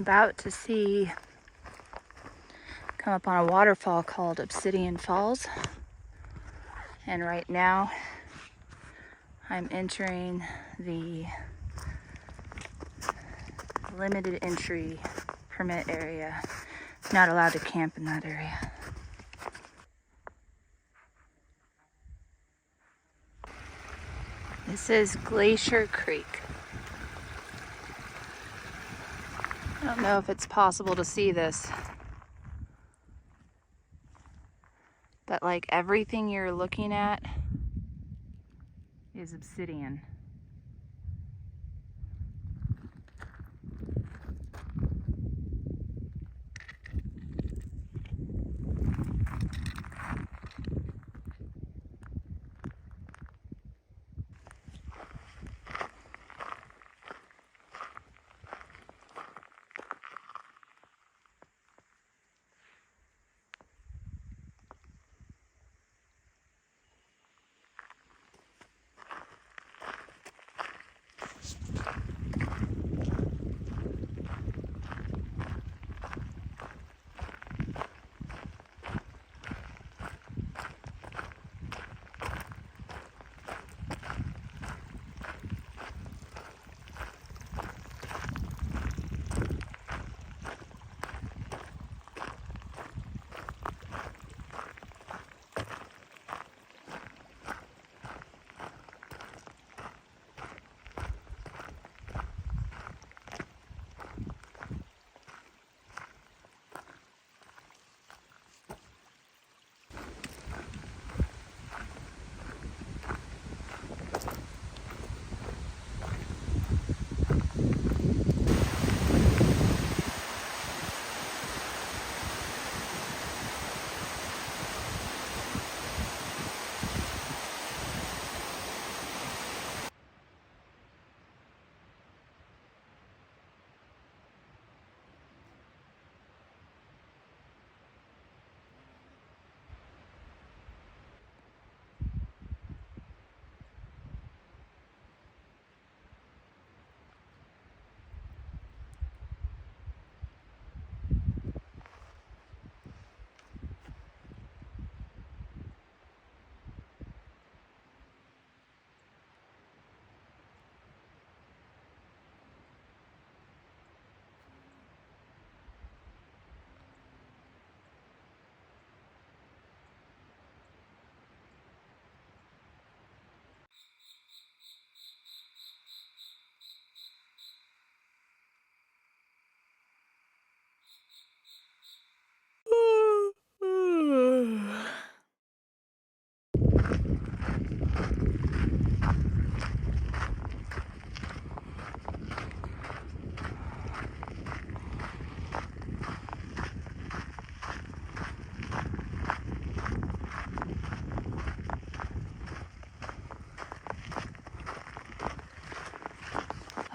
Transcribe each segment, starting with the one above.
about to come up on a waterfall called Obsidian Falls. And right now I'm entering the limited entry permit area. Not allowed to camp in that area. This is Glacier Creek. I don't know if it's possible to see this, but like everything you're looking at is obsidian.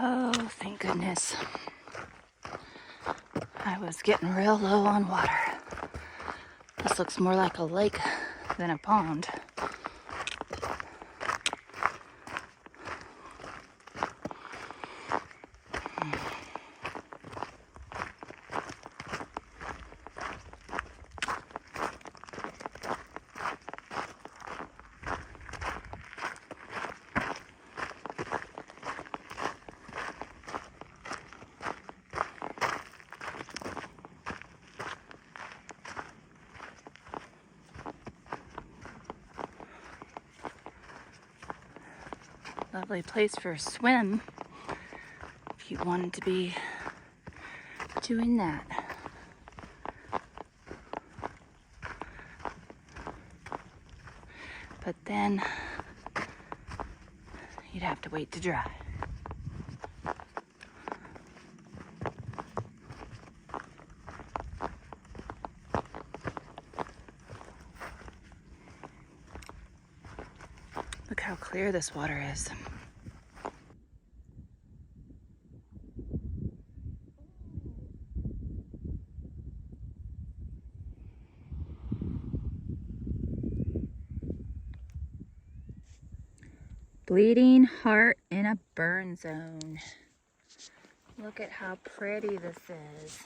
Oh, thank goodness. I was getting real low on water. This looks more like a lake than a pond. Lovely place for a swim if you wanted to be doing that. But then you'd have to wait to dry. Look how clear this water is. Bleeding heart in a burn zone. Look at how pretty this is.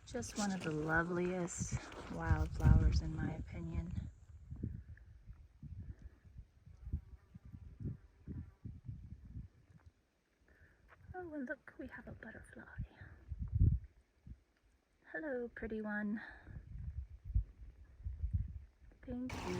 Just one of the loveliest wildflowers in my opinion. Oh, and look, we have a butterfly. Hello, pretty one. Thank you.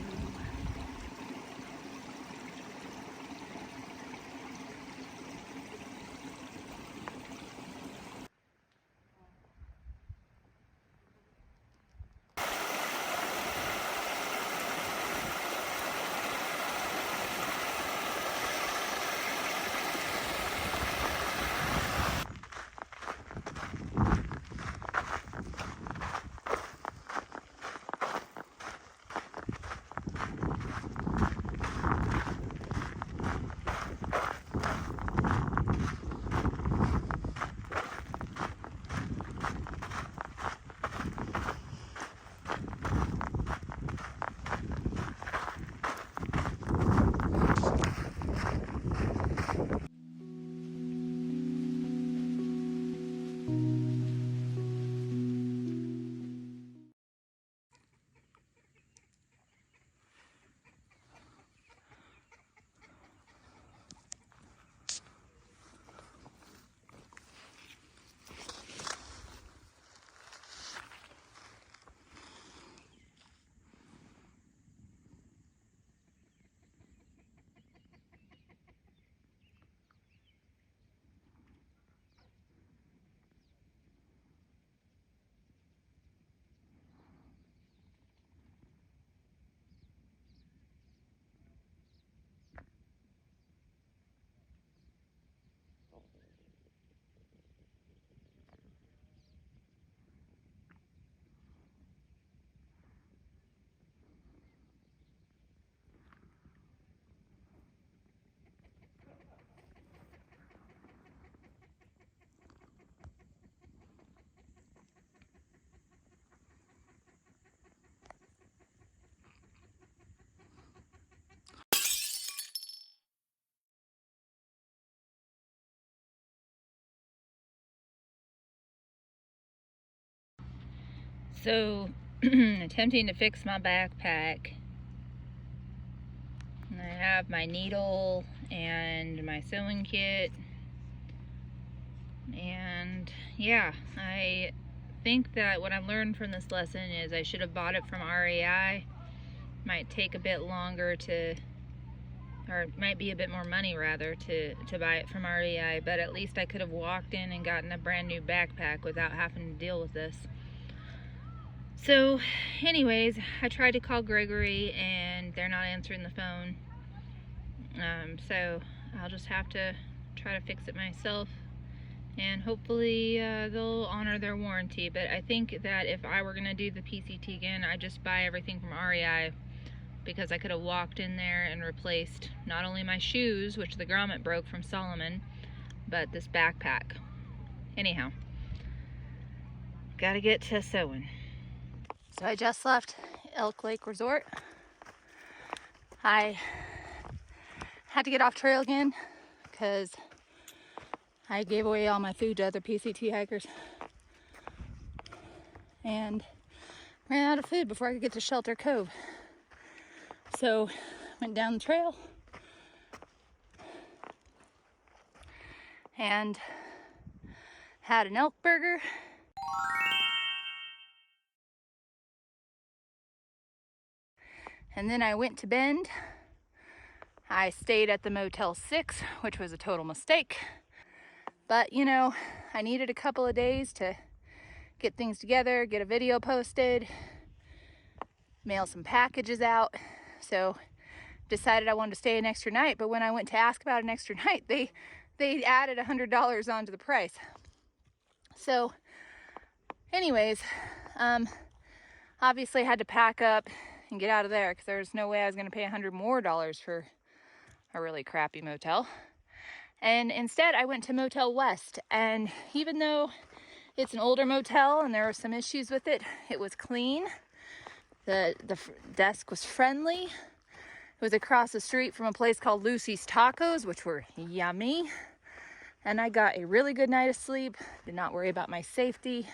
So, attempting to fix my backpack. I have my needle and my sewing kit. And yeah, I think that what I've learned from this lesson is I should have bought it from REI. Might take a bit longer to, or it might be a bit more money rather to buy it from REI, but at least I could have walked in and gotten a brand new backpack without having to deal with this. So anyways, I tried to call Gregory and they're not answering the phone. So I'll just have to try to fix it myself, and hopefully they'll honor their warranty. But I think that if I were gonna do the PCT again, I'd just buy everything from REI, because I could have walked in there and replaced not only my shoes, which the grommet broke from Solomon, but this backpack. Anyhow, gotta get to sewing. So I just left Elk Lake Resort. I had to get off trail again because I gave away all my food to other PCT hikers and ran out of food before I could get to Shelter Cove. So went down the trail and had an elk burger. And then I went to Bend. I stayed at the Motel 6, which was a total mistake. But you know, I needed a couple of days to get things together, get a video posted, mail some packages out. So decided I wanted to stay an extra night. But when I went to ask about an extra night, they added $100 onto the price. So anyways, obviously I had to pack up and get out of there because there was no way I was going to pay $100 more for a really crappy motel. And instead I went to Motel West, and even though it's an older motel and there were some issues with it, it was clean. The desk was friendly, It was across the street from a place called Lucy's Tacos, which were yummy. And I got a really good night of sleep. Did not worry about my safety.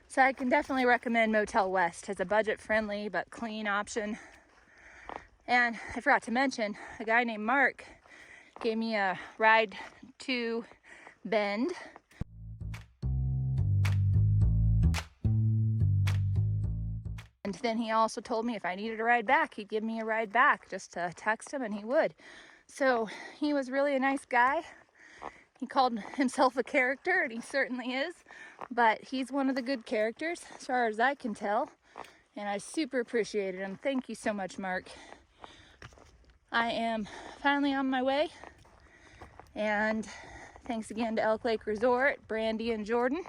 So I can definitely recommend Motel West as a budget-friendly but clean option. And I forgot to mention, a guy named Mark gave me a ride to Bend. And then he also told me if I needed a ride back, he'd give me a ride back, just to text him and he would. So he was really a nice guy. He called himself a character, and he certainly is, but he's one of the good characters as far as I can tell, and I super appreciated him. Thank you so much, Mark. I am finally on my way, and thanks again to Elk Lake Resort, Brandy and Jordan.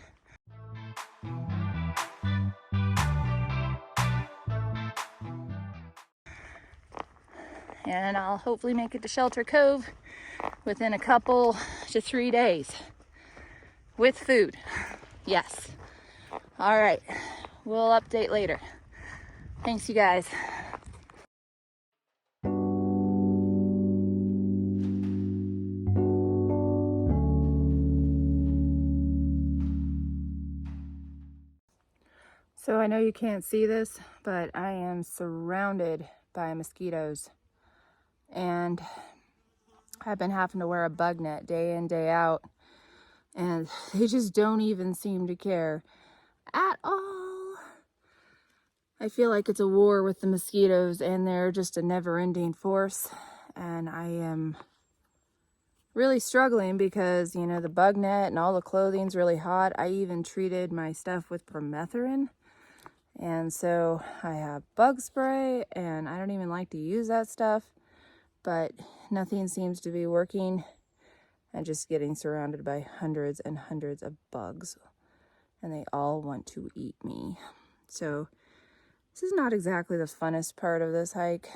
And I'll hopefully make it to Shelter Cove within a couple to 3 days with food. Yes. All right. We'll update later. Thanks, you guys. So I know you can't see this, but I am surrounded by mosquitoes. And I've been having to wear a bug net day in, day out. And they just don't even seem to care at all. I feel like it's a war with the mosquitoes, and they're just a never-ending force. And I am really struggling because, you know, the bug net and all the clothing's really hot. I even treated my stuff with permethrin. And so I have bug spray, and I don't even like to use that stuff, but nothing seems to be working. I'm just getting surrounded by hundreds and hundreds of bugs, and they all want to eat me. So this is not exactly the funnest part of this hike,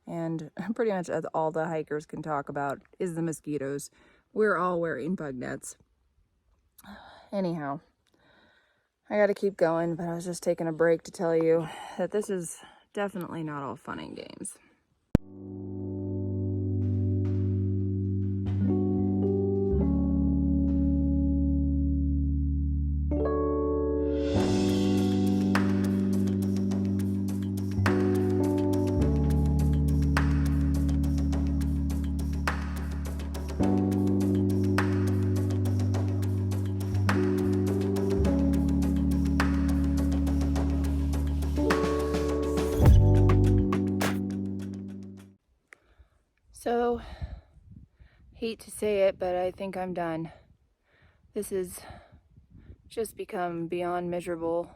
and pretty much all the hikers can talk about is the mosquitoes. We're all wearing bug nets. Anyhow, I gotta keep going, but I was just taking a break to tell you that this is definitely not all fun and games. So, hate to say it, but I think I'm done. This has just become beyond miserable.